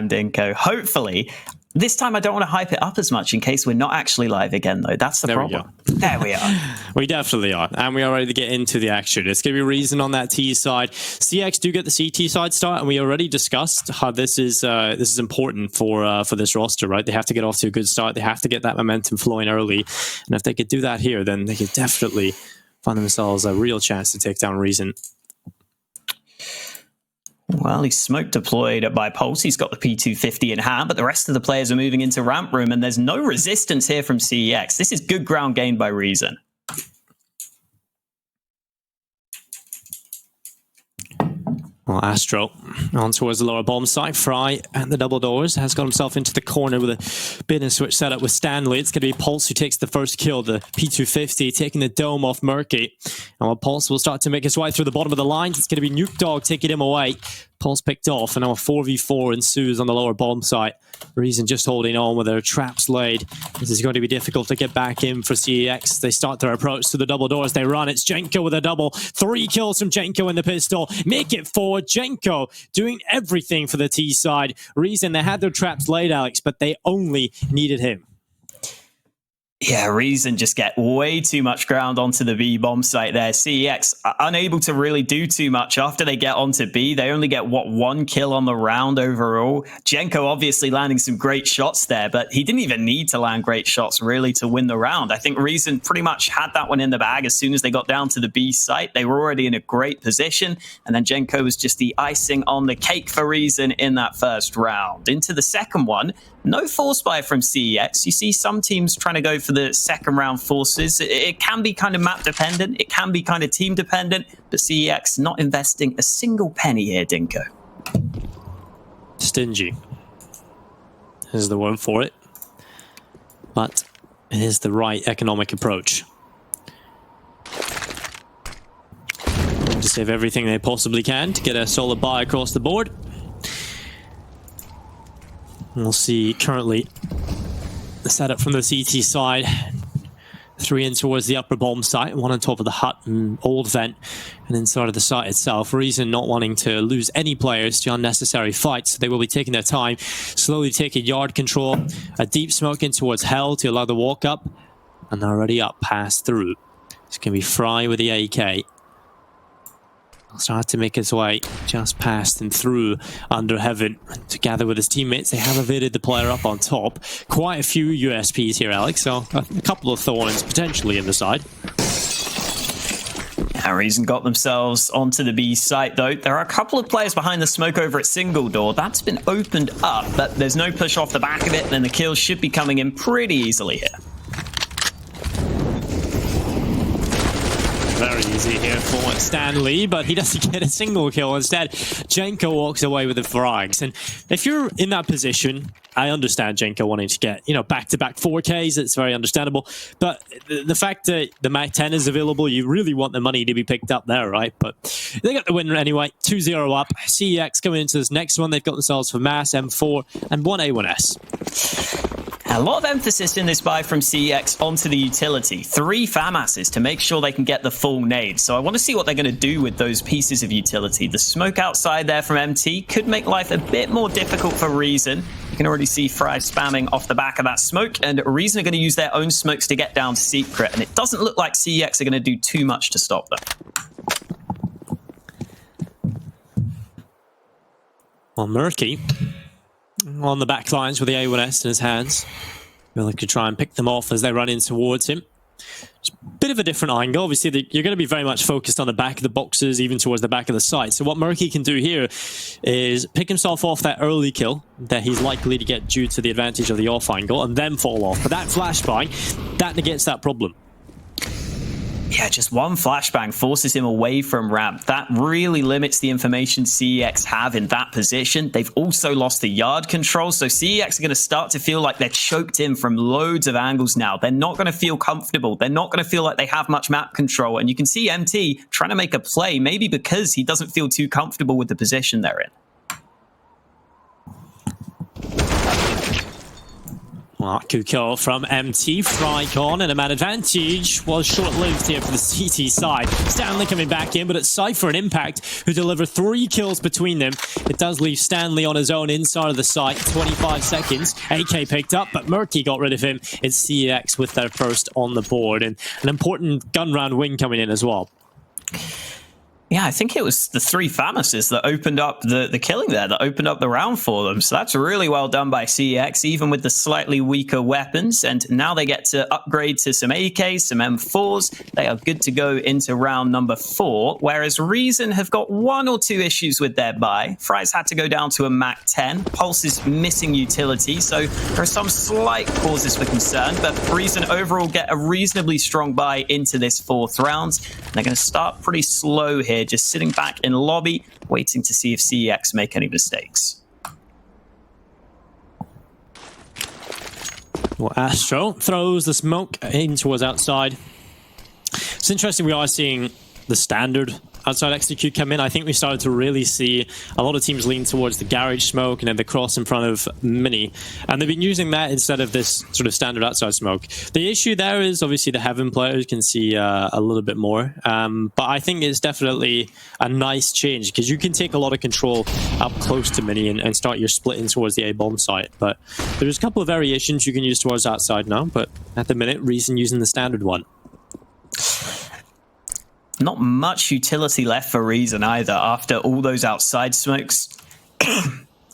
can, Dinko. Hopefully. This time I don't want to hype it up as much in case we're not actually live again, though. That's the problem. There we are. We definitely are. And we are ready to get into the action. It's going to be Reason on that T side. CeX do get the CT side start, and we already discussed how this is important for this roster, right? They have to get off to a good start. They have to get that momentum flowing early. And if they could do that here, then they could definitely find themselves a real chance to take down Reason. Well, he's smoke deployed by Pulse. He's got the P250 in hand, but the rest of the players are moving into ramp room, and there's no resistance here from CeX. This is good ground gained by Reason. Well, Astro on towards the lower bomb site. Fry at the double doors has got himself into the corner with a bit and switch setup with Stanley. It's going to be Pulse who takes the first kill, the P250, taking the dome off Murky. And while Pulse will start to make his way through the bottom of the lines, it's going to be Nuke Dog taking him away. Pulse picked off, and now a 4v4 ensues on the lower bomb site. Reason just holding on with their traps laid. This is going to be difficult to get back in for CeX. They start their approach to the double doors. They run. It's Jenko with a double. 3 kills from Jenko in the pistol. Make it 4. Jenko doing everything for the T side. Reason, they had their traps laid, Alex, but they only needed him. Yeah, Reason just get way too much ground onto the B bomb site there. CeX unable to really do too much after they get onto B. They only get, 1 kill on the round overall. Jenko obviously landing some great shots there, but he didn't even need to land great shots really to win the round. I think Reason pretty much had that one in the bag as soon as they got down to the B site. They were already in a great position, and then Jenko was just the icing on the cake for Reason in that first round. Into the second one, no force buy from CeX. You see some teams trying to go for the second round forces. It can be kind of map dependent. It can be kind of team dependent. But CeX not investing a single penny here, Dinko. Stingy is the word for it. But it is the right economic approach. To save everything they possibly can to get a solid buy across the board. We'll see currently the setup from the CT side. 3 in towards the upper bomb site, 1 on top of the hut and old vent, and inside of the site itself. Reason not wanting to lose any players to unnecessary fights, so they will be taking their time, slowly taking yard control. A deep smoke in towards Hell to allow the walk up, and they're already up, pass through. It's going to be Fry with the AK. He'll start to make his way just past and through under Heaven. Together with his teammates, they have evaded the player up on top. Quite a few USPs here, Alex, so a couple of thorns potentially in the side. Reason got themselves onto the B site, though. There are a couple of players behind the smoke over at single door. That's been opened up, but there's no push off the back of it, and the kills should be coming in pretty easily here. Very easy here for Stanley, but he doesn't get a single kill. Instead, Jenko walks away with the frags. And if you're in that position, I understand Jenko wanting to get, back-to-back 4Ks. It's very understandable. But the fact that the Mac 10 is available, you really want the money to be picked up there, right? But they got the win anyway. 2-0 up. CeX coming into this next one. They've got themselves for Mass, M4, and 1 A1S. A lot of emphasis in this buy from CeX onto the utility. 3 FAMASs to make sure they can get the full nade. So I want to see what they're going to do with those pieces of utility. The smoke outside there from MT could make life a bit more difficult for Reason. You can already see Fry spamming off the back of that smoke, and Reason are going to use their own smokes to get down secret, and it doesn't look like CeX are going to do too much to stop them. Well, Murky on the back lines with the A1S in his hands. Really could try and pick them off as they run in towards him. It's a bit of a different angle. Obviously, you're going to be very much focused on the back of the boxes, even towards the back of the site. So what Murky can do here is pick himself off that early kill that he's likely to get due to the advantage of the off angle, and then fall off. But that flashbang, that negates that problem. Yeah, just 1 flashbang forces him away from ramp. That really limits the information CeX have in that position. They've also lost the yard control, so CeX are going to start to feel like they're choked in from loads of angles now. They're not going to feel comfortable. They're not going to feel like they have much map control, and you can see MT trying to make a play, maybe because he doesn't feel too comfortable with the position they're in. Good kill from MT. Frykon, and a man advantage was short-lived here for the CT side. Stanley coming back in, but it's Cypher and Impact who deliver 3 kills between them. It does leave Stanley on his own inside of the site. 25 seconds. AK picked up, but Murky got rid of him. It's CeX with their first on the board, and an important gun round win coming in as well. Yeah, I think it was the 3 Famouses that opened up the killing there, that opened up the round for them. So that's really well done by CeX, even with the slightly weaker weapons. And now they get to upgrade to some AKs, some M4s. They are good to go into round number 4, whereas Reason have got 1 or 2 issues with their buy. Fry's had to go down to a Mac 10. Pulse is missing utility, so there are some slight causes for concern. But Reason overall get a reasonably strong buy into this 4th round. They're going to start pretty slow here, just sitting back in lobby, waiting to see if CeX make any mistakes. Well, Astro throws the smoke in towards outside. It's interesting, we are seeing the standard outside execute come in. I think we started to really see a lot of teams lean towards the garage smoke and then the cross in front of Mini, and they've been using that instead of this sort of standard outside smoke. The issue there is obviously the Heaven players can see a little bit more, but I think it's definitely a nice change because you can take a lot of control up close to Mini and start your splitting towards the A bomb site. But there's a couple of variations you can use towards outside now, but at the minute Reason using the standard one. Not much utility left for Reason either after all those outside smokes. I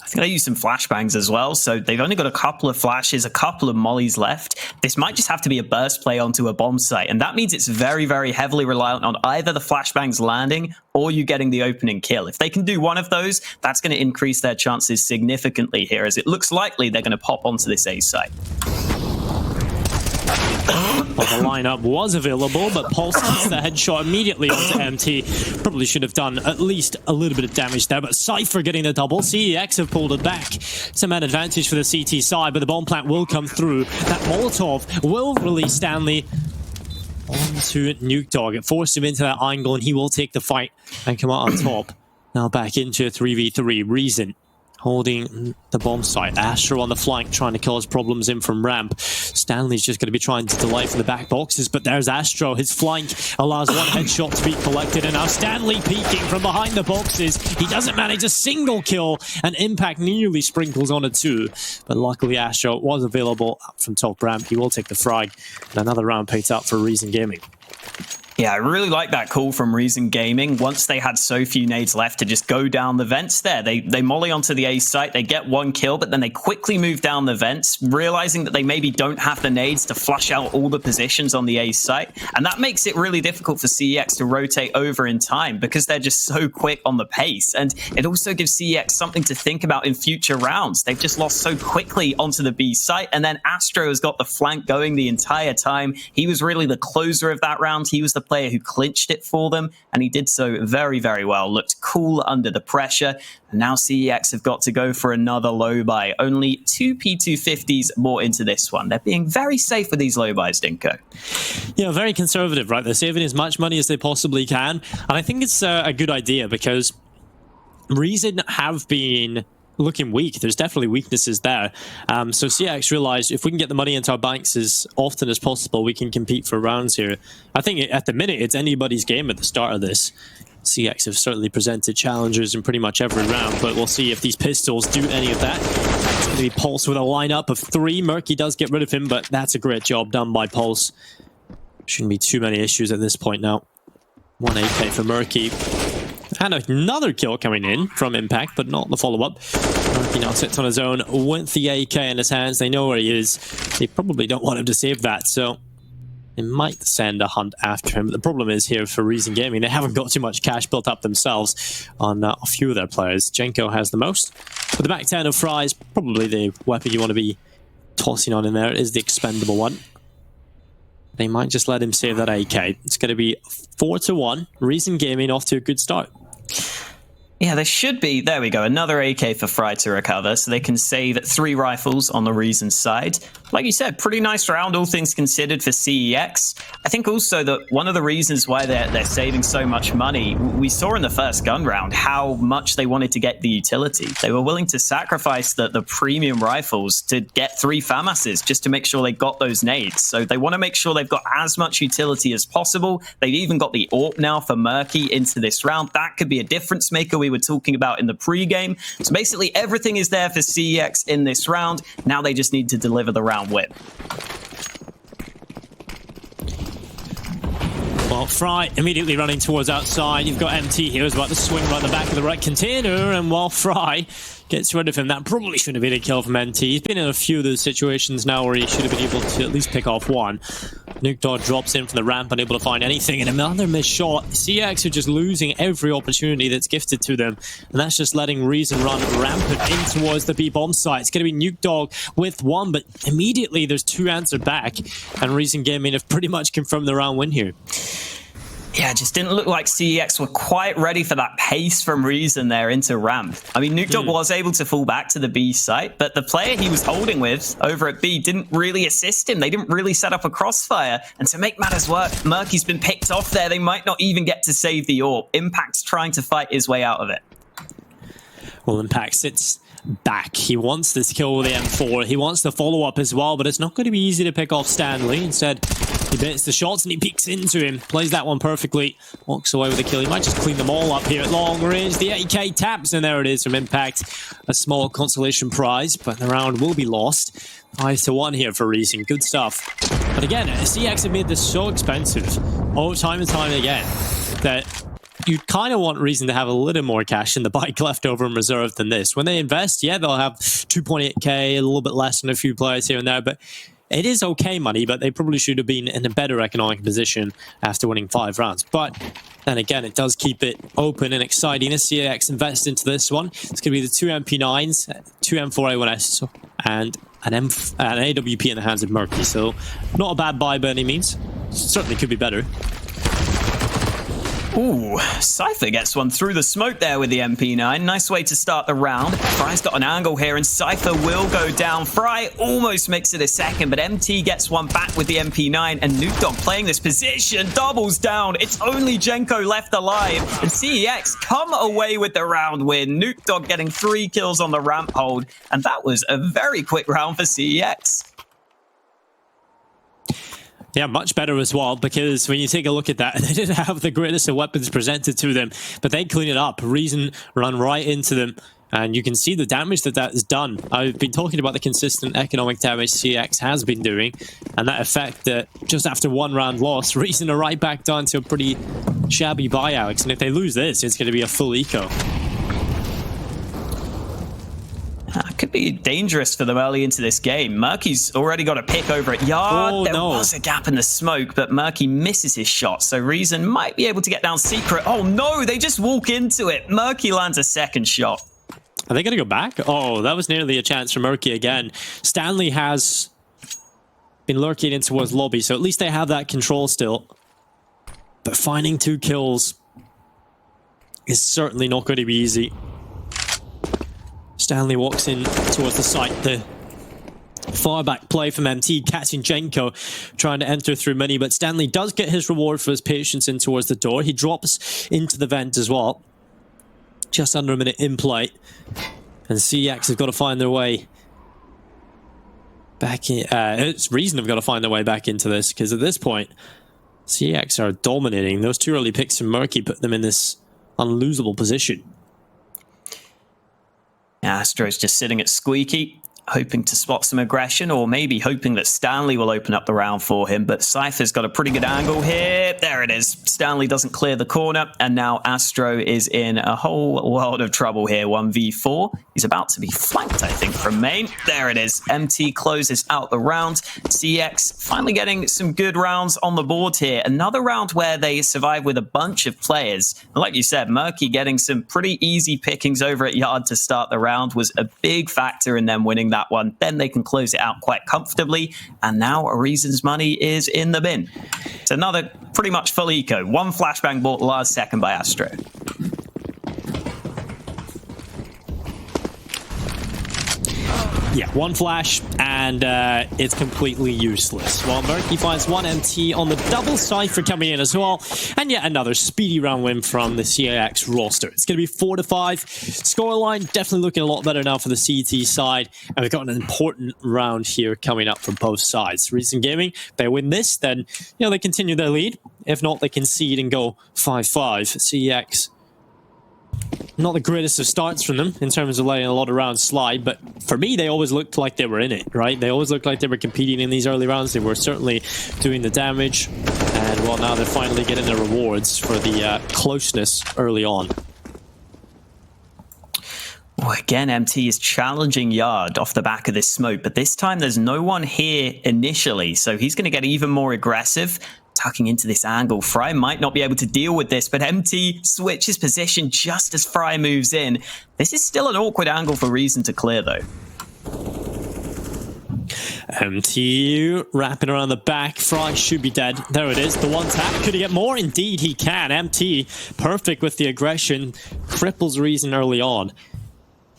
think they used some flashbangs as well, so they've only got a couple of flashes, a couple of mollies left. This might just have to be a burst play onto a bomb site, and that means it's very, very heavily reliant on either the flashbangs landing or you getting the opening kill. If they can do one of those, that's going to increase their chances significantly here, as it looks likely they're going to pop onto this A site. Well, the lineup was available, but Pulse gets the headshot immediately onto MT. Probably should have done at least a little bit of damage there, but Cypher getting the double. CeX have pulled it back. It's a man advantage for the CT side, but the bomb plant will come through. That Molotov will release Stanley onto Nuke Dog. It forced him into that angle, and he will take the fight and come out on top. Now back into a 3v3. Reason holding the bomb site. Astro on the flank trying to cause problems in from ramp. Stanley's just going to be trying to delay from the back boxes, but there's Astro. His flank allows 1 headshot to be collected, and now Stanley peeking from behind the boxes. He doesn't manage a single kill, and Impact nearly sprinkles on a 2. But luckily Astro was available up from top ramp. He will take the frag, and another round picked up for Reason Gaming. Yeah, I really like that call from Reason Gaming. Once they had so few nades left to just go down the vents there, they molly onto the A site, they get 1 kill, but then they quickly move down the vents, realizing that they maybe don't have the nades to flush out all the positions on the A site. And that makes it really difficult for CeX to rotate over in time because they're just so quick on the pace. And it also gives CeX something to think about in future rounds. They've just lost so quickly onto the B site, and then Astro has got the flank going the entire time. He was really the closer of that round. He was the player who clinched it for them, and he did so very, very well. Looked cool under the pressure, and now CeX have got to go for another low buy. Only 2 P250s more into this one. They're being very safe with these low buys, Dinko. Yeah, very conservative, right? They're saving as much money as they possibly can, and I think it's a good idea because Reason have been looking weak. There's definitely weaknesses there. So CeX realized if we can get the money into our banks as often as possible, we can compete for rounds here. I think at the minute, it's anybody's game at the start of this. CeX have certainly presented challengers in pretty much every round, but we'll see if these pistols do any of that. It's going to be Pulse with a lineup of 3. Murky does get rid of him, but that's a great job done by Pulse. Shouldn't be too many issues at this point now. 1 AK for Murky. And another kill coming in from Impact, but not the follow-up. Murky now sits on his own with the AK in his hands. They know where he is. They probably don't want him to save that, so they might send a hunt after him. But the problem is here for Reason Gaming, they haven't got too much cash built up themselves on a few of their players. Jenko has the most. But the back 10 of Fry is probably the weapon you want to be tossing on in there. It is the expendable one. They might just let him save that AK. It's going to be 4-1. Reason Gaming off to a good start. Yeah, there should be. There we go. Another AK for Fry to recover, so they can save 3 rifles on the Reason side. Like you said, pretty nice round, all things considered, for CEX. I think also that one of the reasons why they're saving so much money, we saw in the first gun round how much they wanted to get the utility. They were willing to sacrifice the premium rifles to get 3 FAMASs just to make sure they got those nades. So they want to make sure they've got as much utility as possible. They've even got the AWP now for Murky into this round. That could be a difference maker we were talking about in the pre-game. So basically everything is there for CEX in this round. Now they just need to deliver the round win. Well, Fry immediately running towards outside. You've got MT here who's about to swing right the back of the right container, and while Fry gets rid of him, that probably should have been a kill from MT. He's been in a few of those situations now where he should have been able to at least pick off one. Nuke Dog drops in from the ramp, unable to find anything, and another missed shot. CX are just losing every opportunity that's gifted to them, and that's just letting Reason run rampant in towards the B-bomb site. It's going to be Nuke Dog with one, but immediately there's 2 answered back, and Reason Gaming have pretty much confirmed the round win here. Yeah, it just didn't look like CEX were quite ready for that pace from Reason there into ramp. I mean, Nuke Dog was able to fall back to the B site, but the player he was holding with over at B didn't really assist him. They didn't really set up a crossfire. And to make matters worse, Murky's been picked off there. They might not even get to save the AWP. Impact's trying to fight his way out of it. Well, Impact sits back. He wants this kill with the M4. He wants the follow-up as well, but it's not going to be easy to pick off Stanley. Instead, he bits the shots and he peeks into him. Plays that one perfectly. Walks away with a kill. He might just clean them all up here at long range. The AK taps, and there it is from Impact. A small consolation prize, but the round will be lost. 5-1 here for Reason. Good stuff. But again, CX have made this so expensive, time and time again, that you kind of want Reason to have a little more cash in the bike left over in reserve than this. When they invest, yeah, they'll have 2.8k, a little bit less than a few players here and there, but it is okay money, but they probably should have been in a better economic position after winning 5 rounds. But then again, it does keep it open and exciting as CX invest into this one. It's going to be the 2 MP9s, 2 M4A1S, and an AWP in the hands of Murky. So not a bad buy by any means. Certainly could be better. Ooh, Cypher gets one through the smoke there with the MP9. Nice way to start the round. Fry's got an angle here, and Cypher will go down. Fry almost makes it a second, but MT gets one back with the MP9, and Nuke Dog playing this position, doubles down. It's only Jenko left alive, and CEX come away with the round win. Nuke Dog getting 3 kills on the ramp hold, and that was a very quick round for CEX. Yeah, much better as well, because when you take a look at that, they didn't have the greatest of weapons presented to them, but they clean it up. Reason run right into them, and you can see the damage that has done. I've been talking about the consistent economic damage CX has been doing, and that effect that just after 1 round loss, Reason are right back down to a pretty shabby buy, Alex, and if they lose this, it's going to be a full eco. Could be dangerous for them early into this game. Murky's already got a pick over at Yard. There was a gap in the smoke, but Murky misses his shot, so Reason might be able to get down secret. Oh no, they just walk into it. Murky lands a second shot. Are they going to go back? Oh, that was nearly a chance for Murky again. Stanley has been lurking in towards lobby, so at least they have that control still. But finding 2 kills is certainly not going to be easy. Stanley walks in towards the site. The far back play from MT, catching Jenko, trying to enter through mini, but Stanley does get his reward for his patience in towards the door. He drops into the vent as well. Just under a minute in play. And CX have got to find their way back in. It's Reason have got to find their way back into this, because at this point, CX are dominating. Those 2 early picks from Murky put them in this unlosable position. Astro's just sitting at Squeaky, hoping to spot some aggression, or maybe hoping that Stanley will open up the round for him. But Cypher's got a pretty good angle here. There it is. Stanley doesn't clear the corner, and now Astro is in a whole world of trouble here. 1v4. He's about to be flanked, I think, from main. There it is. MT closes out the round. CX finally getting some good rounds on the board here. Another round where they survive with a bunch of players. And like you said, Murky getting some pretty easy pickings over at Yard to start the round was a big factor in them winning that one. Then they can close it out quite comfortably, and now Reason's money is in the bin. It's another pretty much full eco. 1 flashbang bought last second by Astro. Yeah, one flash, and it's completely useless. While Murky finds one MT on the double Cypher coming in as well, and yet another speedy round win from the CeX roster. It's going to be 4-5. Scoreline definitely looking a lot better now for the CT side, and we've got an important round here coming up from both sides. Reason Gaming, if they win this, then they continue their lead. If not, they concede and go 5-5. CeX, not the greatest of starts from them in terms of letting a lot of rounds slide, but for me, they always looked like they were in it, right? They always looked like they were competing in these early rounds. They were certainly doing the damage, and well, now they're finally getting the rewards for the closeness early on. Well, again, MT is challenging Yard off the back of this smoke, but this time there's no one here initially, so he's going to get even more aggressive. Tucking into this angle. Fry might not be able to deal with this, but MT switches position just as Fry moves in. This is still an awkward angle for Reason to clear, though. MT wrapping around the back. Fry should be dead. There it is. The one tap. Could he get more? Indeed, he can. MT, perfect with the aggression. Cripples Reason early on.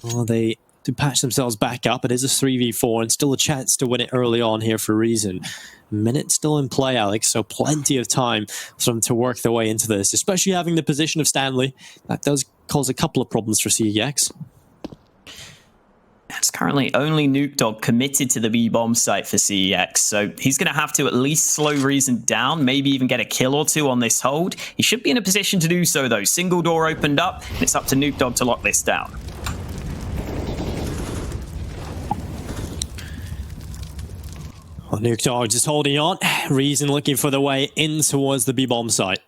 Well, they do patch themselves back up. It is a 3v4 and still a chance to win it early on here for Reason. Minute still in play, Alex, so plenty of time for them to work their way into this, especially having the position of Stanley. That does cause a couple of problems for CeX. It's currently only Nuke Dog committed to the B-bomb site for CeX, so he's going to have to at least slow Reason down, maybe even get a kill or two on this hold. He should be in a position to do so, though. Single door opened up, and it's up to Nuke Dog to lock this down. Well, Nuke Dog just holding on. Reason looking for the way in towards the B-bomb site.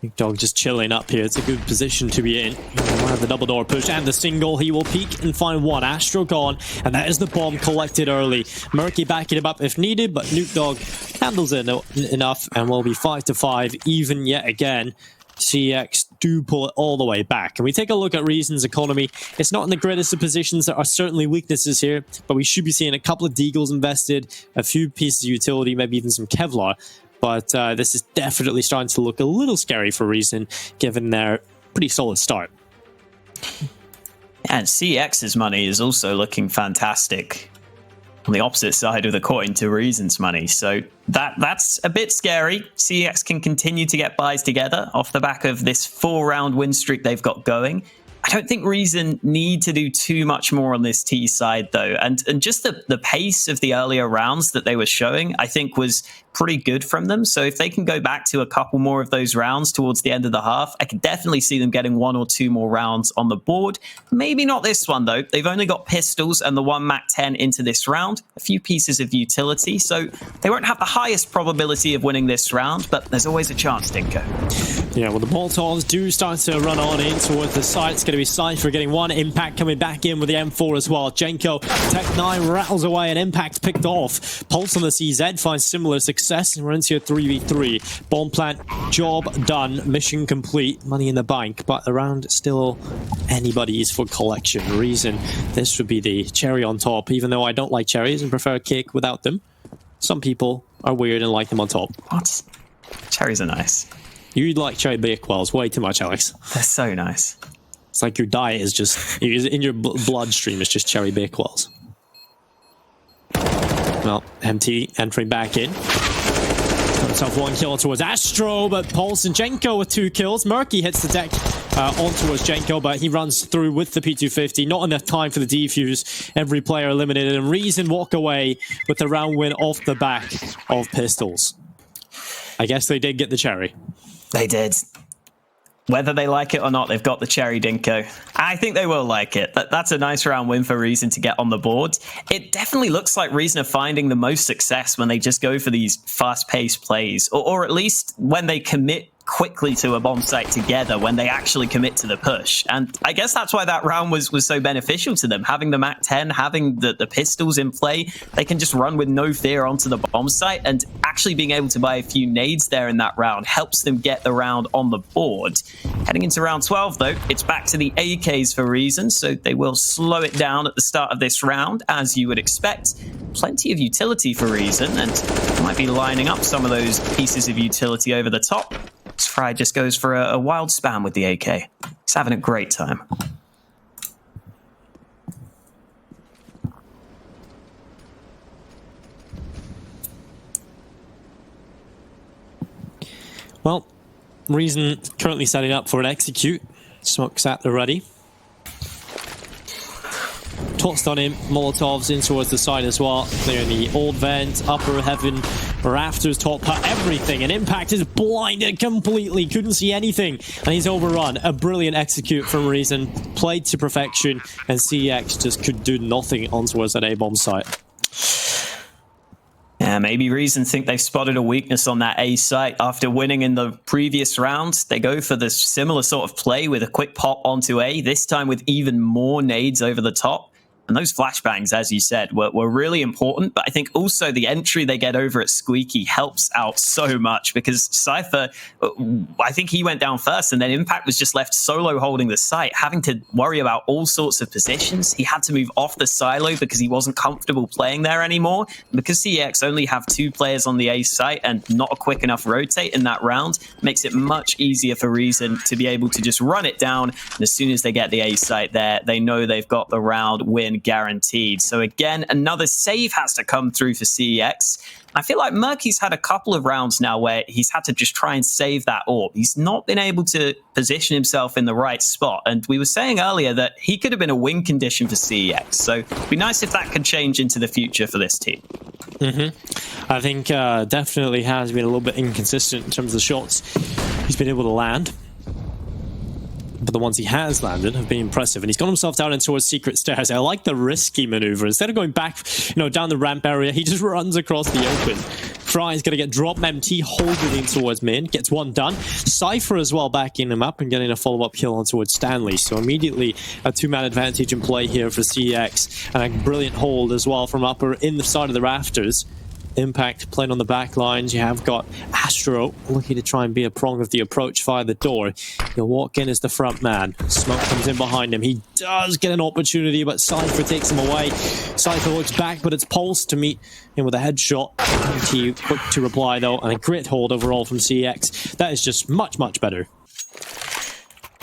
Nuke Dog just chilling up here. It's a good position to be in. He'll have the double door push and the single. He will peek and find one. Astro gone, and that is the bomb collected early. Murky backing him up if needed, but Nuke Dog handles it enough, and will be 5-5, even yet again. CeX do pull it all the way back. And we take a look at Reason's economy. It's not in the greatest of positions. There are certainly weaknesses here, but we should be seeing a couple of Deagles invested, a few pieces of utility, maybe even some Kevlar. But this is definitely starting to look a little scary for Reason, given their pretty solid start. And CX's money is also looking fantastic on the opposite side of the coin to Reason's money. So that's a bit scary. CeX can continue to get buys together off the back of this 4-round win streak they've got going. I don't think Reason need to do too much more on this T side, though. And just the pace of the earlier rounds that they were showing, I think, was pretty good from them. So if they can go back to a couple more of those rounds towards the end of the half, I could definitely see them getting 1 or 2 more rounds on the board. Maybe not this one, though. They've only got pistols and the 1 MAC-10 into this round, a few pieces of utility, so they won't have the highest probability of winning this round, but there's always a chance, Dinko. Yeah, well, the Molotons do start to run on in towards the site. It's going to be Cypher getting one. Impact coming back in with the M4 as well. Jenko, Tech 9 rattles away and Impact picked off. Pulse on the CZ finds similar success, and we're into a 3v3. Bomb plant, job done, mission complete, money in the bank, but the round still anybody's for collection. Reason this would be the cherry on top, even though I don't like cherries and prefer cake without them. Some people are weird and like them on top. What? Cherries are nice. You like cherry bakewells way too much, Alex. They're so nice. It's like your diet is just, in your bloodstream, it's just cherry bakewells. Well, MT entering back in. Got himself 1 kill towards Astro, but Pulse and Jenko with 2 kills. Murky hits the deck on towards Jenko, but he runs through with the P250. Not enough time for the defuse. Every player eliminated, and Reason walk away with the round win off the back of pistols. I guess they did get the cherry. They did. Whether they like it or not, they've got the cherry, Dinko. I think they will like it. That's a nice round win for Reason to get on the board. It definitely looks like Reason are finding the most success when they just go for these fast-paced plays, or at least when they commit quickly to a bomb site together, when they actually commit to the push. And I guess that's why that round was so beneficial to them. Having the MAC-10, having the pistols in play, they can just run with no fear onto the bomb site, and actually being able to buy a few nades there in that round helps them get the round on the board. Heading into round 12, though, it's back to the AKs for Reason, so they will slow it down at the start of this round, as you would expect. Plenty of utility for Reason, and might be lining up some of those pieces of utility over the top. Fry just goes for a wild spam with the AK. He's having a great time. Well, Reason currently setting up for an execute. Smoke's at the ready. Tossed on him, Molotovs in towards the side as well. Clearing the old vent, upper heaven, rafters, top cut, everything. And Impact is blinded completely, couldn't see anything. And he's overrun. A brilliant execute from Reason, played to perfection, and CeX just could do nothing on towards that A-bomb site. Yeah, maybe Reason think they've spotted a weakness on that A site after winning in the previous round. They go for this similar sort of play with a quick pop onto A, this time with even more nades over the top. And those flashbangs, as you said, were really important. But I think also the entry they get over at Squeaky helps out so much because Cypher, I think he went down first and then Impact was just left solo holding the site, having to worry about all sorts of positions. He had to move off the silo because he wasn't comfortable playing there anymore. And because CeX only have 2 players on the A site and not a quick enough rotate in that round, makes it much easier for Reason to be able to just run it down. And as soon as they get the A site there, they know they've got the round win guaranteed. So again, another save has to come through for CeX. I feel like Murky's had a couple of rounds now where he's had to just try and save that orb. He's not been able to position himself in the right spot. And we were saying earlier that he could have been a win condition for CeX. So it'd be nice if that could change into the future for this team. I think definitely has been a little bit inconsistent in terms of the shots he's been able to land. But the ones he has landed have been impressive. And he's got himself down in towards secret stairs. I like the risky maneuver. Instead of going back, down the ramp area, he just runs across the open. Fry's going to get drop empty, holding in towards mid. Gets one done. Cypher as well backing him up and getting a follow-up kill on towards Stanley. So immediately a 2-man advantage in play here for CeX. And a brilliant hold as well from upper in the side of the rafters. Impact playing on the back lines. You have got Astro looking to try and be a prong of the approach via the door. He'll walk in as the front man. Smoke comes in behind him. He does get an opportunity, but Cypher takes him away. Cypher looks back, but it's Pulse to meet him with a headshot. He quick to reply though, and a great hold overall from CeX. That is just much, much better.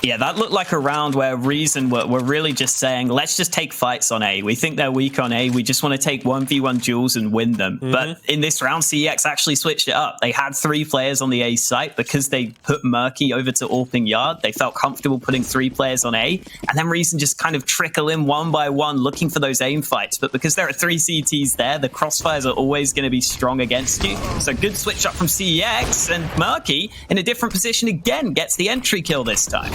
Yeah, that looked like a round where Reason were really just saying, let's just take fights on A. We think they're weak on A. We just want to take 1v1 duels and win them. But in this round, CeX actually switched it up. They had 3 players on the A site because they put Murky over to Orping Yard. They felt comfortable putting 3 players on A. And then Reason just kind of trickle in one by one, looking for those aim fights. But because there are 3 CTs there, the crossfires are always going to be strong against you. So good switch up from CeX. And Murky, in a different position again, gets the entry kill this time.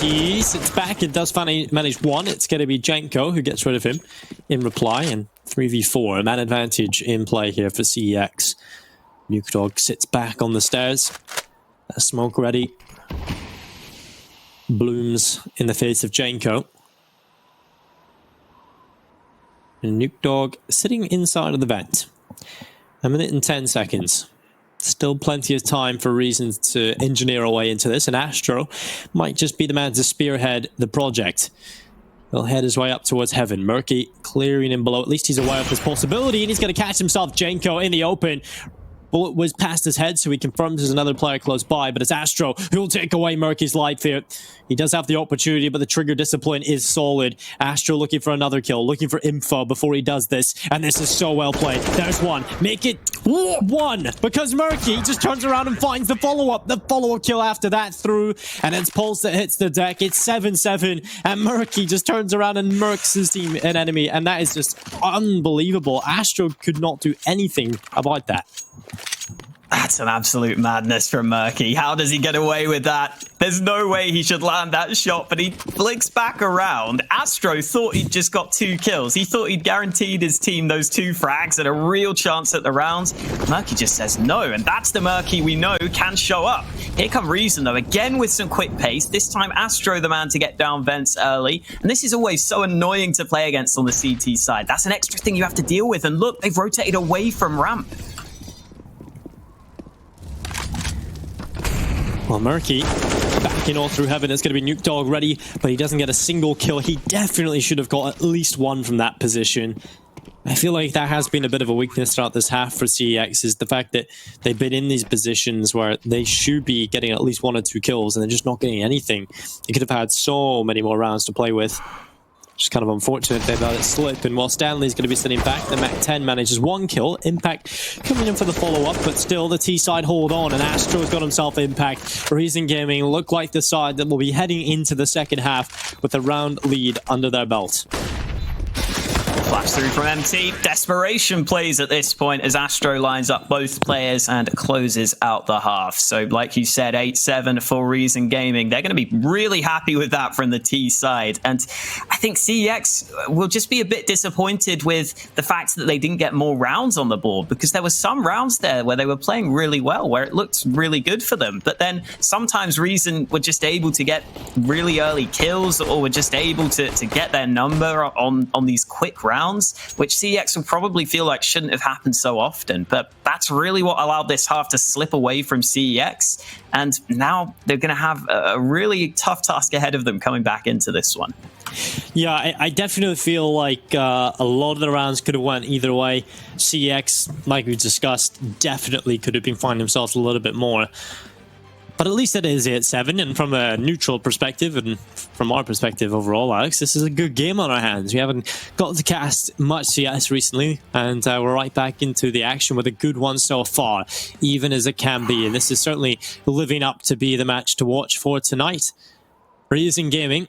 He sits back and does finally manage one. It's going to be Janko who gets rid of him in reply. And 3v4, a man advantage in play here for CeX. Nuke Dog sits back on the stairs. Smoke ready. Blooms in the face of Janko. And Nuke Dog sitting inside of the vent. 1 minute and 10 seconds. Still plenty of time for Reasons to engineer a way into this, and Astro might just be the man to spearhead the project. He'll head his way up towards heaven. Murky clearing him below. At least he's aware of this possibility, and he's going to catch himself Janko in the open. Bullet was past his head, so he confirms there's another player close by, but it's Astro who will take away Murky's life here. He does have the opportunity, but the trigger discipline is solid. Astro looking for another kill, looking for info before he does this, and this is so well played. There's one. Make it 1, because Murky just turns around and finds the follow-up. The follow-up kill after that through, and it's Pulse that hits the deck. It's 7-7, and Murky just turns around and murks his team and enemy, and that is just unbelievable. Astro could not do anything about that. That's an absolute madness from Murky. How does he get away with that? There's no way he should land that shot, but he flicks back around. Astro thought he'd just got 2 kills. He thought he'd guaranteed his team those 2 frags and a real chance at the rounds. Murky just says no, and that's the Murky we know can show up. Here come Reason, though, again with some quick pace. This time, Astro the man to get down vents early. And this is always so annoying to play against on the CT side. That's an extra thing you have to deal with. And look, they've rotated away from ramp. Well, Murky backing all through heaven. It's going to be Nuke Dog ready, but he doesn't get a single kill. He definitely should have got at least 1 from that position. I feel like that has been a bit of a weakness throughout this half for CeX, is the fact that they've been in these positions where they should be getting at least 1 or 2 kills and they're just not getting anything. They could have had so many more rounds to play with. Just kind of unfortunate they let it slip. And while Stanley's going to be sitting back, the MAC-10 manages 1 kill. Impact coming in for the follow-up, but still the T-side hold on, and Astro's got himself Impact. Reason Gaming look like the side that will be heading into the second half with a round lead under their belt. Flash through from MT. Desperation plays at this point as Astro lines up both players and closes out the half. So like you said, 8-7 for Reason Gaming. They're going to be really happy with that from the T side. And I think CeX will just be a bit disappointed with the fact that they didn't get more rounds on the board, because there were some rounds there where they were playing really well, where it looked really good for them. But then sometimes Reason were just able to get really early kills, or were just able to get their number on these quick rounds, which CeX will probably feel like shouldn't have happened so often. But that's really what allowed this half to slip away from CeX. And now they're going to have a really tough task ahead of them coming back into this one. Yeah, I definitely feel like a lot of the rounds could have went either way. CeX, like we discussed, definitely could have been finding themselves a little bit more. But at least it is 8-7, and from a neutral perspective, and from our perspective overall, Alex, this is a good game on our hands. We haven't got to cast much CS recently, and we're right back into the action with a good one so far, even as it can be. And this is certainly living up to be the match to watch for tonight. Reason Gaming,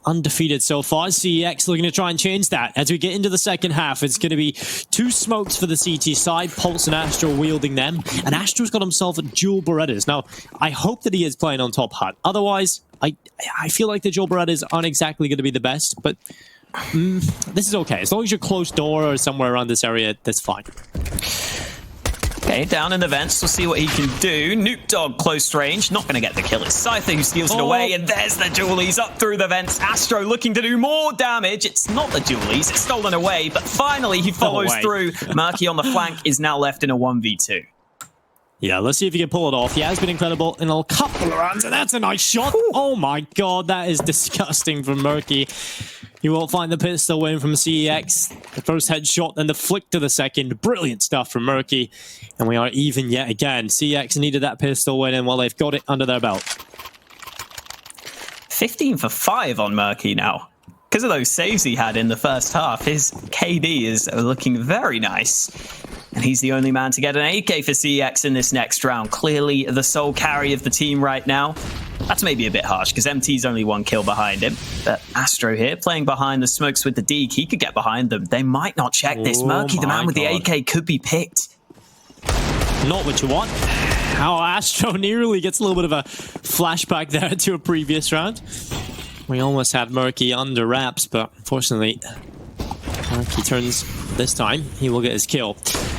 undefeated so far. CeX looking to try and change that. As we get into the second half, it's going to be 2 smokes for the CT side, Pulse and Astro wielding them, and Astro's got himself dual Berettas. Now, I hope that he is playing on top hut. Otherwise, I feel like the dual Berettas aren't exactly going to be the best, but this is okay. As long as you're close door or somewhere around this area, that's fine. Okay, down in the vents, we'll see what he can do. Nuke Dog close range, not going to get the kill. It's Scyther who steals it away, and there's the dualies up through the vents. Astro looking to do more damage. It's not the dualies, it's stolen away, but finally he follows through. Murky on the flank is now left in a 1v2. Yeah, let's see if he can pull it off. He has been incredible in a couple of rounds, and that's a nice shot. Ooh. Oh my god, that is disgusting from Murky. You won't find the pistol win from CeX. The first headshot, then the flick to the second. Brilliant stuff from Murky. And we are even yet again. CeX needed that pistol win, and well, they've got it under their belt. 15 for 5 on Murky now. Because of those saves he had in the first half, his KD is looking very nice. And he's the only man to get an AK for CeX in this next round. Clearly the sole carry of the team right now. That's maybe a bit harsh, because MT's only 1 kill behind him. But Astro here, playing behind the smokes with the Deke, he could get behind them. They might not check this. Murky, the man with the AK, could be picked. Not what you want. How Astro nearly gets a little bit of a flashback there to a previous round. We almost had Murky under wraps, but unfortunately, Murky turns this time. He will get his kill.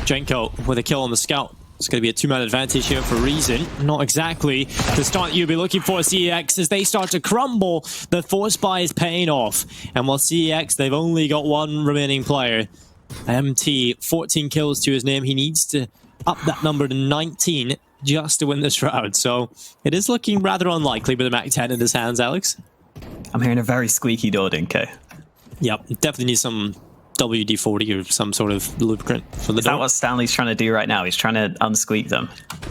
Jenko with a kill on the scout. It's going to be a 2-man advantage here for Reason. Not exactly the start you'd be looking for. CeX, as they start to crumble, the force buy is paying off. And while CeX, they've only got 1 remaining player. MT, 14 kills to his name. He needs to up that number to 19 just to win this round. So it is looking rather unlikely with the MAC-10 in his hands, Alex. I'm hearing a very squeaky door, Dinko. Yep, definitely need some WD-40 or some sort of lubricant for the door. Is that what Stanley's trying to do right now? He's trying to unsqueak them.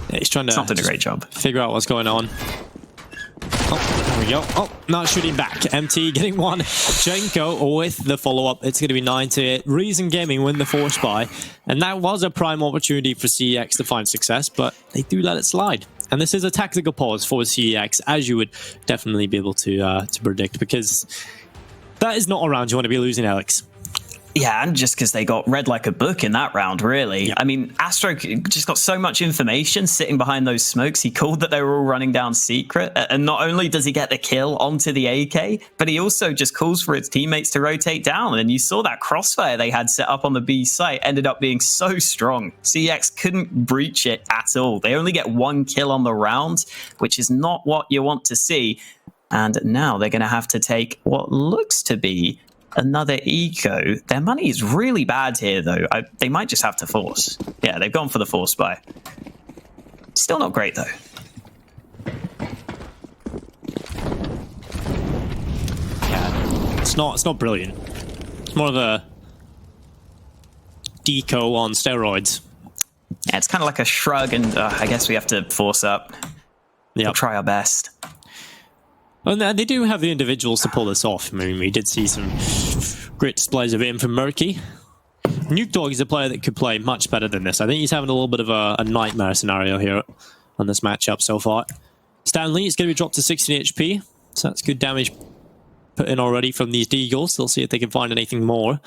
Yeah, he's trying to... It's not doing a great job. Figure out what's going on. Oh, there we go. Oh, not shooting back. MT getting 1. Jenko with the follow-up. It's going to be 9-8. Reason Gaming win the force buy. And that was a prime opportunity for CeX to find success, but they do let it slide. And this is a tactical pause for CeX, as you would definitely be able to predict, because that is not a round you want to be losing, Alex. Yeah, and just because they got read like a book in that round, really. Yeah. I mean, Astro just got so much information sitting behind those smokes. He called that they were all running down secret. And not only does he get the kill onto the AK, but he also just calls for his teammates to rotate down. And you saw that crossfire they had set up on the B site ended up being so strong. CeX couldn't breach it at all. They only get 1 kill on the round, which is not what you want to see. And now they're going to have to take what looks to be another eco. Their money is really bad here, though. They might just have to force. Yeah, they've gone for the force buy. Still not great, though. Yeah, it's not brilliant. It's more of a deco on steroids. Yeah, it's kind of like a shrug, and I guess we have to force up. Yeah, we'll try our best. And they do have the individuals to pull this off. I mean, we did see some great displays of aim from Murky. Nuke Dog is a player that could play much better than this. I think he's having a little bit of a nightmare scenario here on this matchup so far. Stanley is going to be dropped to 16 HP, so that's good damage put in already from these Deagles. They'll see if they can find anything more.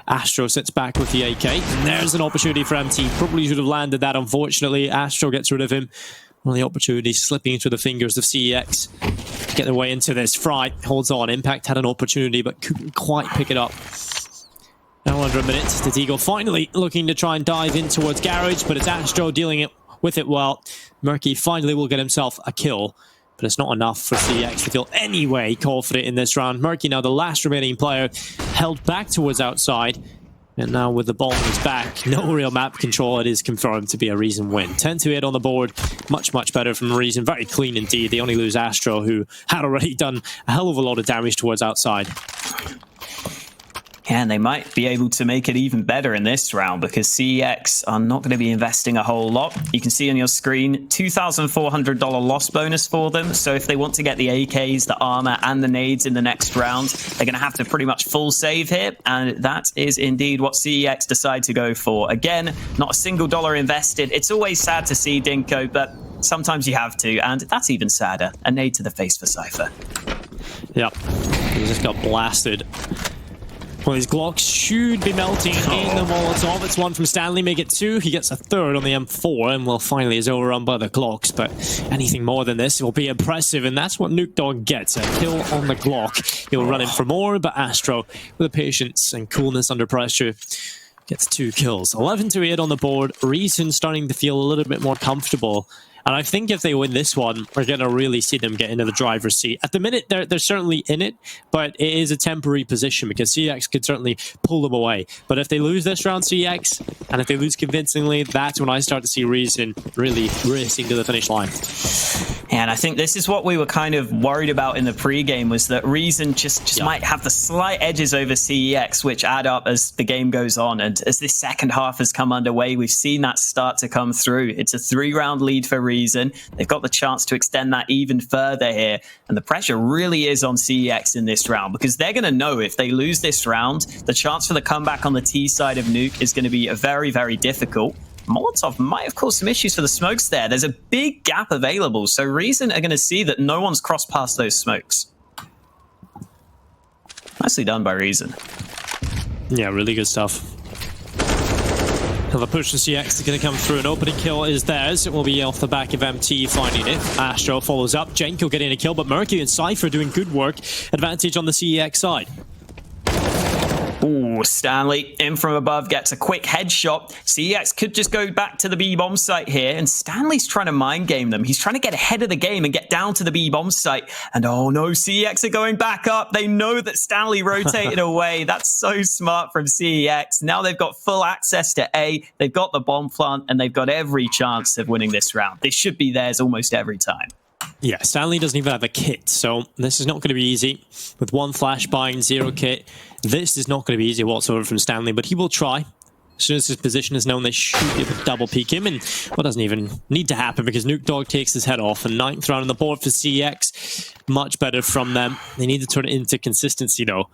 Astro sits back with the AK, and there's an opportunity for MT. Probably should have landed that, unfortunately. Astro gets rid of him. One of the opportunities slipping through the fingers of CeX. Get their way into this. Fry holds on. Impact had an opportunity, but couldn't quite pick it up. Now under a minute, the Deagle finally looking to try and dive in towards Garage, but it's Astro dealing with it well. Murky finally will get himself a kill, but it's not enough for CeX to feel any way confident in this round. Murky now the last remaining player, held back towards outside. And now with the ball in his back, no real map control, it is confirmed to be a Reason win. 10-8 on the board, much better from Reason. Very clean indeed. They only lose Astro, who had already done a hell of a lot of damage towards outside. Yeah, and they might be able to make it even better in this round because CeX are not going to be investing a whole lot. You can see on your screen, $2,400 loss bonus for them. So if they want to get the AKs, the armor, and the nades in the next round, they're going to have to pretty much full save here. And that is indeed what CeX decide to go for. Again, not a single dollar invested. It's always sad to see, Dinko, but sometimes you have to. And that's even sadder. A nade to the face for Cypher. Yep, he just got blasted. Well, his Glocks should be melting in the Molotov. It's one from Stanley, make it two. He gets a third on the M4, and well, finally is overrun by the Glocks. But anything more than this will be impressive, and that's what Nuke Dog gets. A kill on the Glock. He'll run in for more, but Astro, with the patience and coolness under pressure, gets 2 kills. 11-8 on the board. Reason starting to feel a little bit more comfortable. And I think if they win this one, we're going to really see them get into the driver's seat. At the minute, they're certainly in it, but it is a temporary position because CeX could certainly pull them away. But if they lose this round, CeX, and if they lose convincingly, that's when I start to see Reason really racing to the finish line. And I think this is what we were kind of worried about in the pregame, was that Reason just might have the slight edges over CeX, which add up as the game goes on. And as this second half has come underway, we've seen that start to come through. It's a 3-round lead for Reason. They've got the chance to extend that even further here. And the pressure really is on CeX in this round because they're going to know if they lose this round, the chance for the comeback on the T side of Nuke is going to be very, very difficult. Molotov might have caused some issues for the smokes there. There's a big gap available, so Reason are going to see that no one's crossed past those smokes. Nicely done by Reason. Yeah, really good stuff. Another push to CeX is going to come through. An opening kill is theirs. It will be off the back of MT finding it. Astro follows up. Jenko getting a kill, but Murky and Cypher doing good work. Advantage on the CeX side. Ooh, Stanley in from above gets a quick headshot. CeX could just go back to the B-bomb site here, and Stanley's trying to mind game them. He's trying to get ahead of the game and get down to the B-bomb site. And oh no, CeX are going back up. They know that Stanley rotated away. That's so smart from CeX. Now they've got full access to A. They've got the bomb plant, and they've got every chance of winning this round. They should be theirs almost every time. Yeah, Stanley doesn't even have a kit, so this is not going to be easy. With 1 flashbang, 0 kit, this is not going to be easy whatsoever from Stanley, but he will try. As soon as his position is known, they should be able to double peek him, and what doesn't even need to happen because Nuke Dog takes his head off. And 9th round on the board for CeX, much better from them. They need to turn it into consistency though,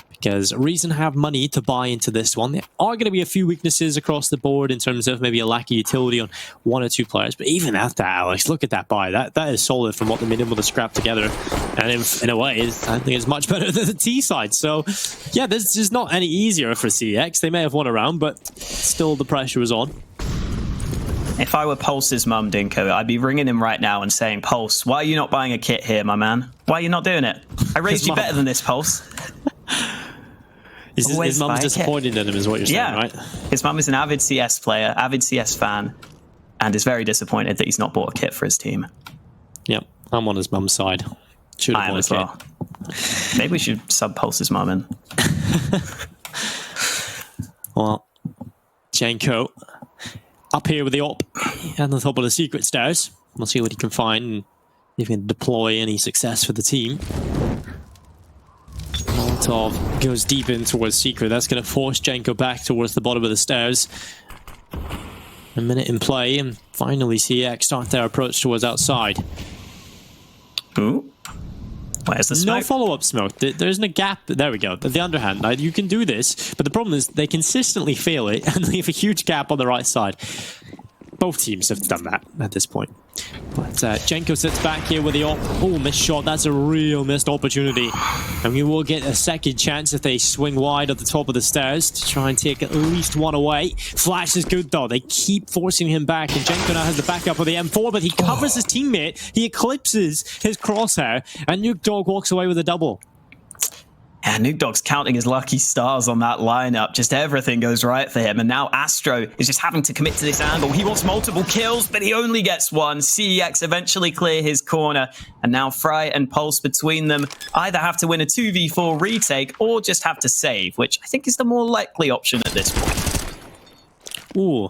because Reason have money to buy into this one. There are going to be a few weaknesses across the board in terms of maybe a lack of utility on 1 or 2 players. But even at that, Alex, look at that buy. That is solid from what they've been able to scrap together. And in a way, I think it's much better than the T side. So, yeah, this is not any easier for CeX. They may have won a round, but still the pressure was on. If I were Pulse's mum, Dinko, I'd be ringing him right now and saying, Pulse, why are you not buying a kit here, my man? Why are you not doing it? I raised you better than this, Pulse. His mum's disappointed in him, is what you're saying, right? His mum is an avid CS player, avid CS fan, and is very disappointed that he's not bought a kit for his team. Yep, I'm on his mum's side. Should have bought a kit. Maybe we should sub Pulse's mum in. Well, Jenko up here with the op on the top of the secret stairs. We'll see what he can find and if he can deploy any success for the team. Molotov goes deep in towards secret. That's going to force Jenko back towards the bottom of the stairs. A minute in play, and finally CeX start their approach towards outside. Ooh. Where's the smoke? No follow-up smoke. There isn't a gap. There we go. The underhand. Now, you can do this, but the problem is they consistently fail it and leave a huge gap on the right side. Both teams have done that at this point. But Jenko sits back here with the missed shot. That's a real missed opportunity. And we will get a second chance if they swing wide at the top of the stairs to try and take at least one away. Flash is good though. They keep forcing him back, and Jenko now has the backup of the M4, but he covers his teammate. He eclipses his crosshair, and Nuke Dog walks away with a double. And Nuke Dog's counting his lucky stars on that lineup. Just everything goes right for him. And now Astro is just having to commit to this angle. He wants multiple kills, but he only gets one. CeX eventually clear his corner. And now Fry and Pulse between them either have to win a 2v4 retake or just have to save, which I think is the more likely option at this point. Ooh.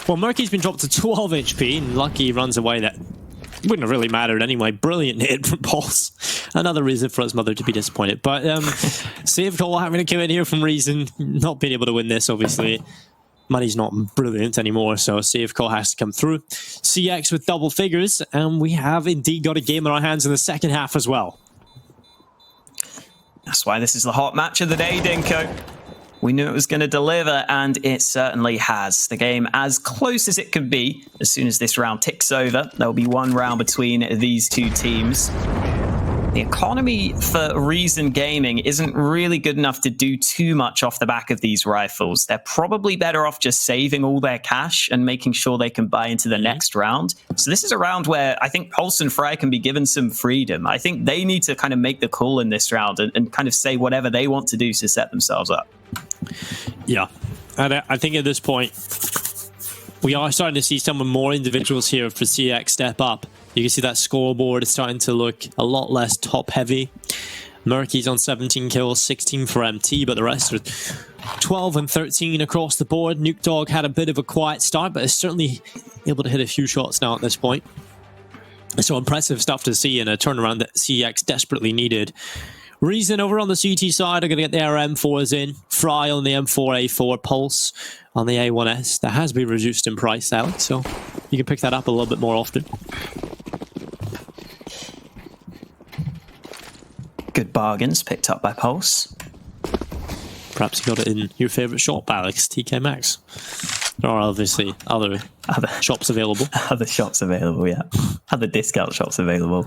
Well, Murky's been dropped to 12 HP, and Lucky runs away. That wouldn't have really mattered anyway. Brilliant hit from Pulse. Another reason for his mother to be disappointed. But Save Call having to come in here from Reason, not being able to win this, obviously. Money's not brilliant anymore, so Save Call has to come through. CeX with double figures, and we have indeed got a game on our hands in the second half as well. That's why this is the hot match of the day, Dinko. We knew it was going to deliver, and it certainly has. The game as close as it could be. As soon as this round ticks over, there'll be one round between these two teams. The economy for Reason Gaming isn't really good enough to do too much off the back of these rifles. They're probably better off just saving all their cash and making sure they can buy into the next round. So this is a round where I think Pulse and Fry can be given some freedom. I think they need to kind of make the call in this round and kind of say whatever they want to do to set themselves up. Yeah, and I think at this point, we are starting to see some more individuals here for CeX step up. You can see that scoreboard is starting to look a lot less top-heavy. Murky's on 17 kills, 16 for MT, but the rest are 12 and 13 across the board. Nuke Dog had a bit of a quiet start, but is certainly able to hit a few shots now at this point. So impressive stuff to see in a turnaround that CeX desperately needed. Reason over on the CT side are going to get their M4s in. Fry on the M4A4, Pulse on the A1S. That has been reduced in price, Alex, so you can pick that up a little bit more often. Good bargains picked up by Pulse. Perhaps you got it in your favourite shop, Alex, TK Maxx. There are obviously other shops available. Other shops available, yeah. Other discount shops available.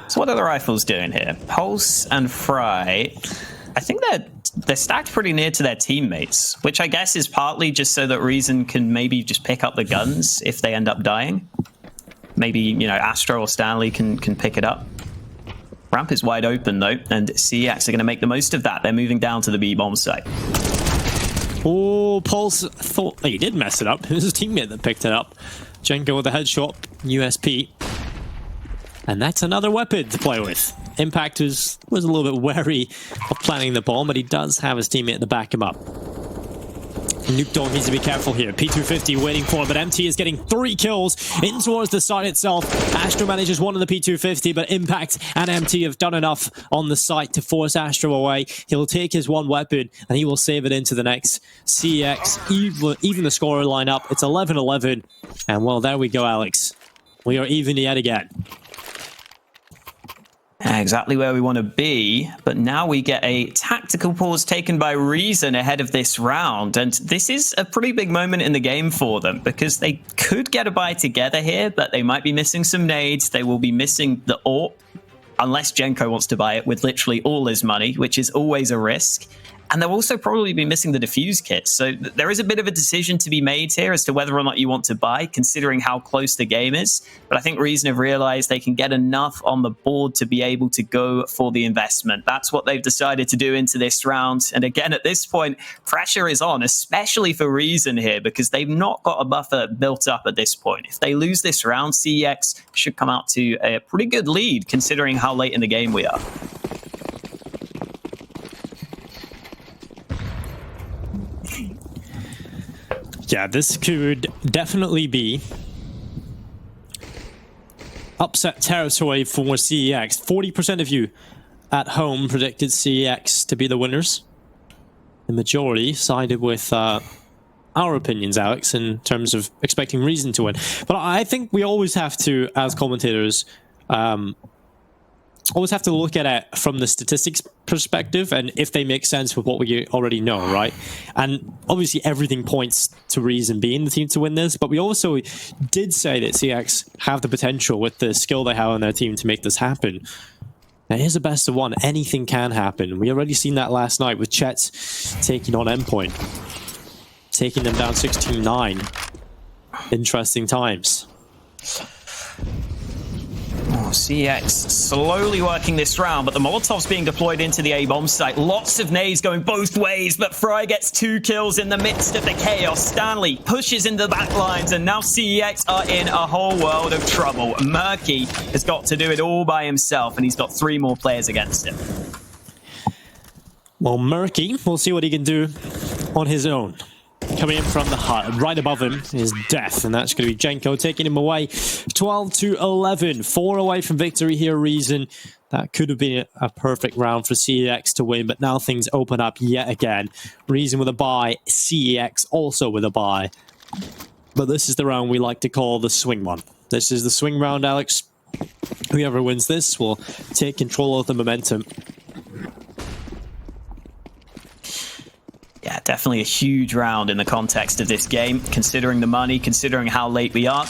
So what are the rifles doing here? Pulse and Fry, I think they're stacked pretty near to their teammates, which I guess is partly just so that Reason can maybe just pick up the guns if they end up dying. Maybe, you know, Astro or Stanley can pick it up. Ramp is wide open though, and CeX are going to make the most of that. They're moving down to the B-bomb site. Oh, Pulse thought he did mess it up. It was his teammate that picked it up. Jenko with a headshot, USP. And that's another weapon to play with. Impact was a little bit wary of planting the bomb, but he does have his teammate to back him up. Nuke Dog needs to be careful here. P250 waiting for him, but MT is getting 3 kills in towards the site itself. Astro manages one on the P250, but Impact and MT have done enough on the site to force Astro away. He'll take his one weapon, and he will save it into the next. CeX, even the scorer line up. It's 11-11. And well, there we go, Alex. We are even yet again. Exactly where we want to be, but now we get a tactical pause taken by Reason ahead of this round, and this is a pretty big moment in the game for them because they could get a buy together here, but they might be missing some nades. They will be missing the AWP unless Jenko wants to buy it with literally all his money, which is always a risk. And they'll also probably be missing the defuse kit. So there is a bit of a decision to be made here as to whether or not you want to buy, considering how close the game is. But I think Reason have realized they can get enough on the board to be able to go for the investment. That's what they've decided to do into this round. And again, at this point, pressure is on, especially for Reason here, because they've not got a buffer built up at this point. If they lose this round, CeX should come out to a pretty good lead, considering how late in the game we are. Yeah, this could definitely be upset territory for CeX. 40% of you at home predicted CeX to be the winners. The majority sided with our opinions, Alex, in terms of expecting Reason to win. But I think we always have to, as commentators, always have to look at it from the statistics perspective and if they make sense with what we already know, right? And obviously everything points to Reason being the team to win this, but we also did say that CeX have the potential with the skill they have on their team to make this happen. Now here's a best of one. Anything can happen. We already seen that last night with CeX taking on Endpoint, taking them down 16-9. Interesting times. Oh, CeX slowly working this round, but the Molotov's being deployed into the A-bomb site. Lots of nades going both ways, but Fry gets 2 kills in the midst of the chaos. Stanley pushes into the back lines, and now CeX are in a whole world of trouble. Murky has got to do it all by himself, and he's got 3 more players against him. Well, Murky, we'll see what he can do on his own. Coming in from the hut, right above him is Death, and that's going to be Jenko taking him away. 12-11, 4 away from victory here, Reason. That could have been a perfect round for CeX to win, but now things open up yet again. Reason with a bye, CeX also with a bye. But this is the round we like to call the swing one. This is the swing round, Alex. Whoever wins this will take control of the momentum. Yeah, definitely a huge round in the context of this game, considering the money, considering how late we are.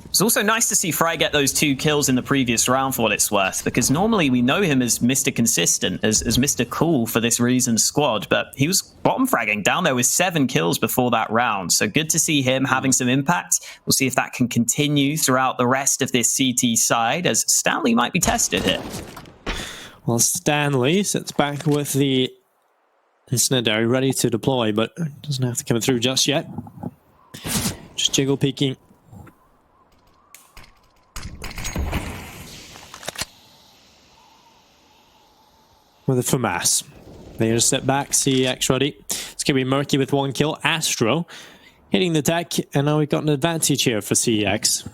It's also nice to see Fry get those 2 kills in the previous round for what it's worth, because normally we know him as Mr. Consistent, as Mr. Cool for this Reason squad, but he was bottom fragging down there with 7 kills before that round. So good to see him having some impact. We'll see if that can continue throughout the rest of this CT side, as Stanley might be tested here. Well, Stanley sits back with the Incendiary ready to deploy, but doesn't have to come through just yet. Just jiggle peeking. With a FAMAS. They just step back, CeX ready. It's going to be Murky with 1 kill. Astro hitting the deck, and now we've got an advantage here for CeX.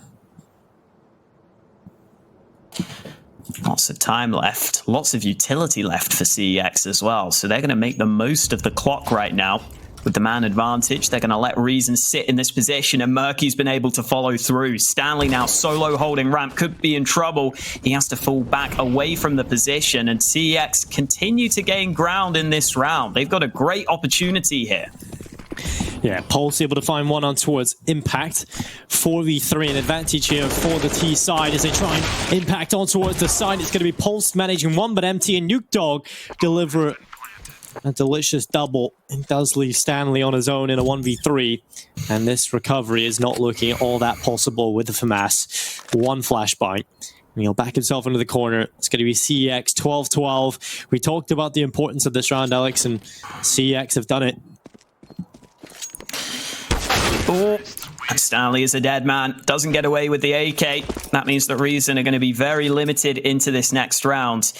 Lots of time left, lots of utility left for CeX as well. So they're going to make the most of the clock right now. With the man advantage, they're going to let Reason sit in this position, and Murky's been able to follow through. Stanley now solo holding ramp, could be in trouble. He has to fall back away from the position, and CeX continue to gain ground in this round. They've got a great opportunity here. Yeah, Pulse able to find one on towards Impact. 4v3, an advantage here for the T side as they try and impact on towards the side. It's going to be Pulse managing one, but MT and Nuke Dog deliver a delicious double. It does leave Stanley on his own in a 1v3, and this recovery is not looking all that possible with the FAMAS. 1 flashbang. And he'll back himself into the corner. It's going to be CeX 12-12. We talked about the importance of this round, Alex, and CeX have done it. Oh, and Stanley is a dead man. Doesn't get away with the AK. That means that Reason are going to be very limited into this next round.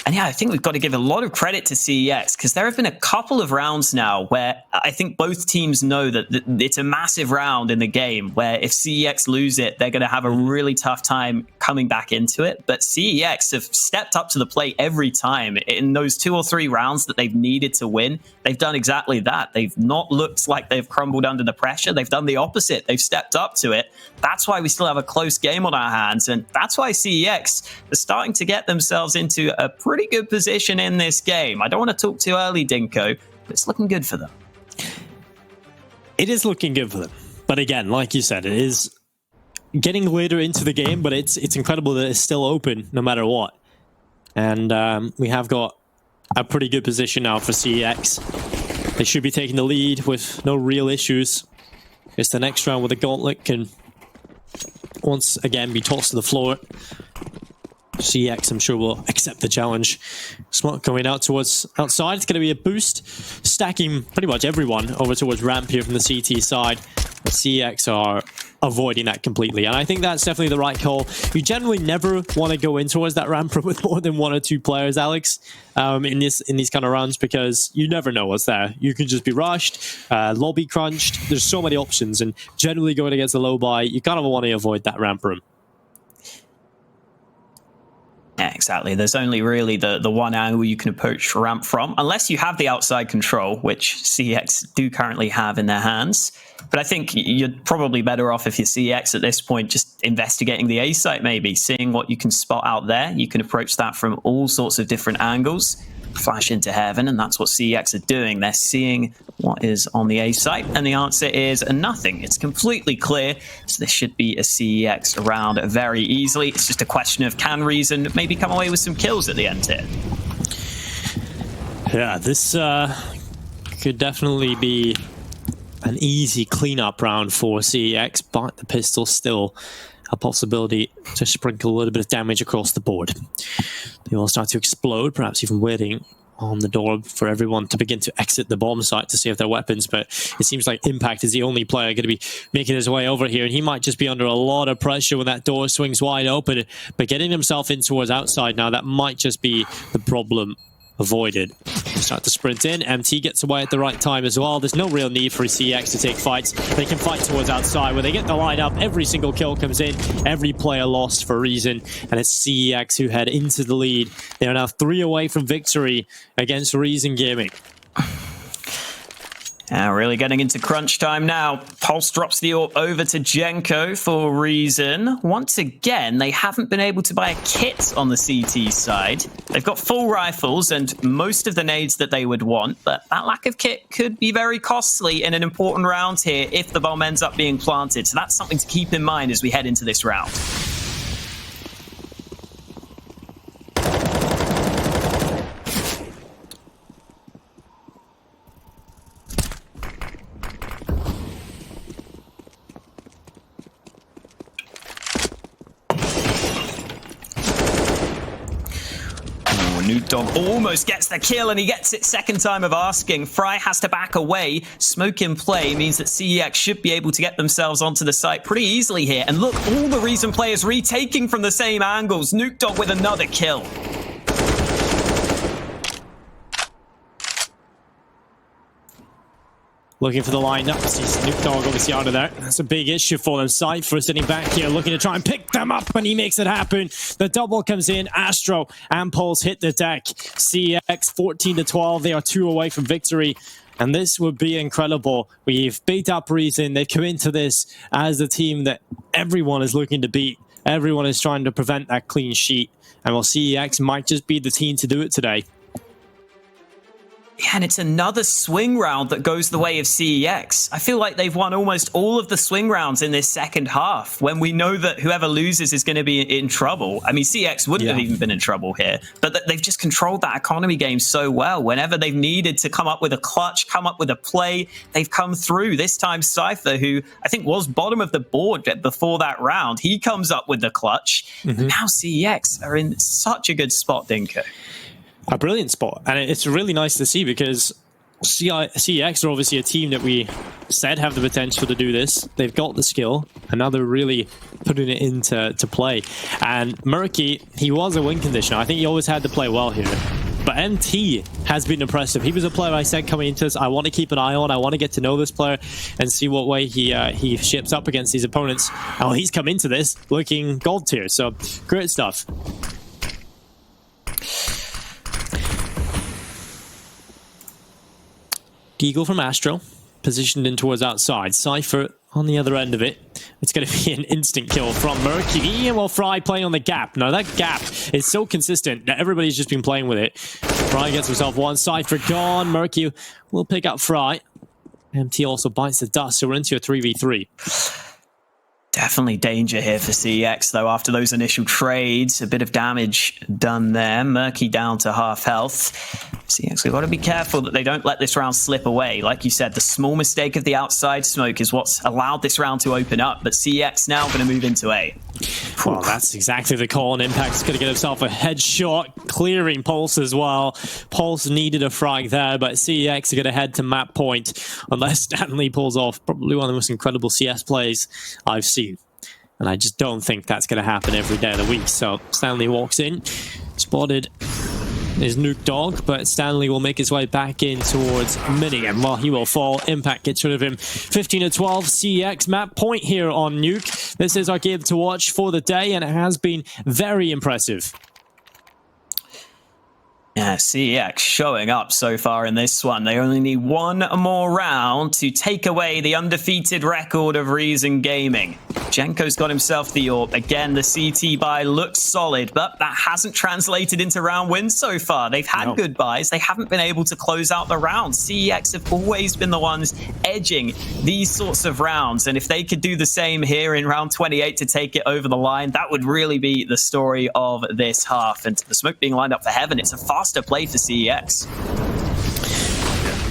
And yeah, I think we've got to give a lot of credit to CeX, because there have been a couple of rounds now where I think both teams know that it's a massive round in the game, where if CeX lose it, they're going to have a really tough time coming back into it. But CeX have stepped up to the plate every time. In those 2 or 3 rounds that they've needed to win, they've done exactly that. They've not looked like they've crumbled under the pressure. They've done the opposite. They've stepped up to it. That's why we still have a close game on our hands. And that's why CeX are starting to get themselves into a pretty good position in this game. I don't want to talk too early, Dinko, but it's looking good for them. It is looking good for them. But again, like you said, it is getting later into the game, but it's incredible that it's still open no matter what. And we have got a pretty good position now for CeX. They should be taking the lead with no real issues. It's the next round where the gauntlet can once again be tossed to the floor. CeX, I'm sure, will accept the challenge. Smoke going out towards outside. It's going to be a boost, stacking pretty much everyone over towards ramp here from the CT side. But CeX are avoiding that completely, and I think that's definitely the right call. You generally never want to go in towards that ramp with more than 1 or 2 players, Alex, in these kind of runs, because you never know what's there. You can just be rushed, lobby crunched. There's so many options, and generally going against the low buy, you kind of want to avoid that ramp room. Yeah, exactly. There's only really the one angle you can approach ramp from, unless you have the outside control, which CeX do currently have in their hands. But I think you're probably better off if you're CeX at this point, just investigating the A site, maybe seeing what you can spot out there. You can approach that from all sorts of different angles, flash into heaven, and that's what CeX are doing. They're seeing what is on the A site, and the answer is nothing. It's completely clear, so this should be a CeX round very easily. It's just a question of can Reason maybe come away with some kills at the end here. Yeah, this could definitely be an easy cleanup round for CeX, but the pistol's still a possibility to sprinkle a little bit of damage across the board. They will start to explode, perhaps even waiting on the door for everyone to begin to exit the bomb site to save their weapons, but it seems like Impact is the only player going to be making his way over here, and he might just be under a lot of pressure when that door swings wide open, but getting himself in towards outside now, that might just be the problem avoided. Start to sprint in. MT gets away at the right time as well. There's no real need for CeX to take fights. They can fight towards outside. When they get the line up, every single kill comes in. Every player lost for Reason. And it's CeX who head into the lead. They are now 3 away from victory against Reason Gaming. Really getting into crunch time now. Pulse drops the AWP over to Jenko for Reason. Once again, they haven't been able to buy a kit on the CT side. They've got full rifles and most of the nades that they would want, but that lack of kit could be very costly in an important round here if the bomb ends up being planted. So that's something to keep in mind as we head into this round. Dog almost gets the kill, and he gets it second time of asking. Fry has to back away. Smoke in play means that CeX should be able to get themselves onto the site pretty easily here. And look, all the Reason players retaking from the same angles. Nuke Dog with another kill. Looking for the lineup. See Snoop Dogg obviously out of there. That's a big issue for them. Cypher sitting back here looking to try and pick them up, and he makes it happen. The double comes in. Astro and Pulse hit the deck. CeX 14-12. They are 2 away from victory. And this would be incredible. We've beat up Reason. They come into this as a team that everyone is looking to beat. Everyone is trying to prevent that clean sheet. And well, CeX might just be the team to do it today. Yeah, and it's another swing round that goes the way of CeX. I feel like they've won almost all of the swing rounds in this second half when we know that whoever loses is going to be in trouble. I mean, CeX wouldn't have even been in trouble here, but they've just controlled that economy game so well. Whenever they've needed to come up with a clutch, come up with a play, they've come through. This time, Cypher, who I think was bottom of the board before that round, he comes up with the clutch. And now CeX are in such a good spot, Dinko. A brilliant spot, and it's really nice to see because CeX are obviously a team that we said have the potential to do this. They've got the skill, and now they're really putting it into play. And Murky, he was a win conditioner. I think he always had to play well here. But MT has been impressive. He was a player I said coming into this, I want to keep an eye on. I want to get to know this player and see what way he ships up against these opponents. Oh, he's come into this looking gold tier, so great stuff. Deagle from Astro, positioned in towards outside. Cypher on the other end of it. It's going to be an instant kill from Murky. And well, Fry playing on the gap. Now, that gap is so consistent that everybody's just been playing with it. Fry gets himself one. Cypher gone. Murky will pick up Fry. MT also bites the dust, so we're into a 3v3. Definitely danger here for CeX, though, after those initial trades. A bit of damage done there. Murky down to half health. CeX, we've got to be careful that they don't let this round slip away. Like you said, the small mistake of the outside smoke is what's allowed this round to open up, but CeX now going to move into A. Well, that's exactly the call, and Impact's going to get himself a headshot, clearing Pulse as well. Pulse needed a frag there, but CeX are going to head to map point, unless Stanley pulls off probably one of the most incredible CS plays I've seen. And I just don't think that's going to happen every day of the week. So Stanley walks in, spotted is Nuke Dog, but Stanley will make his way back in towards Mini, and while he will fall, Impact gets rid of him. 15-12, CeX map point here on Nuke. This is our game to watch for the day, and it has been very impressive. Yeah, CEX showing up so far in this one. They only need one more round to take away the undefeated record of Reason Gaming. Jenko's got himself the AWP. Again, the CT buy looks solid, but that hasn't translated into round wins so far. They've had good buys. They haven't been able to close out the round. CEX have always been the ones edging these sorts of rounds. And if they could do the same here in round 28 to take it over the line, that would really be the story of this half. And the smoke being lined up for heaven, it's a faster play for CEX.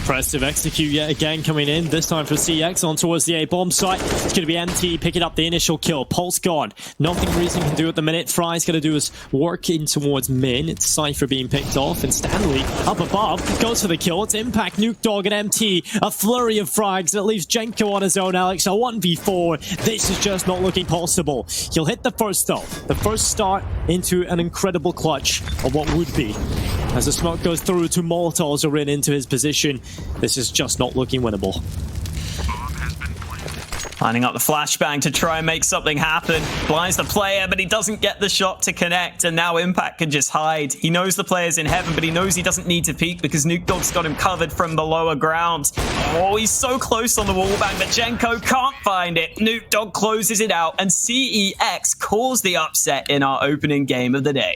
Impressive execute yet again coming in, this time for CeX on towards the A bomb site. It's going to be MT picking up the initial kill. Pulse gone. Nothing Reason can do at the minute. Fry's going to do is work in towards Min. It's Cypher being picked off, and Stanley up above goes for the kill. It's Impact, Nuke Dog, and MT. A flurry of frags that leaves Jenko on his own, Alex. A 1v4. This is just not looking possible. He'll hit the first though. The first start into an incredible clutch of what would be. As the smoke goes through, two Molotovs are into his position. This is just not looking winnable. Lining up the flashbang to try and make something happen. Blinds the player, but he doesn't get the shot to connect, and now Impact can just hide. He knows the player's in heaven, but he knows he doesn't need to peek because Nuke Dog's got him covered from the lower ground. Oh, he's so close on the wallbang, but Jenko can't find it. Nuke Dog closes it out, and CEX calls the upset in our opening game of the day.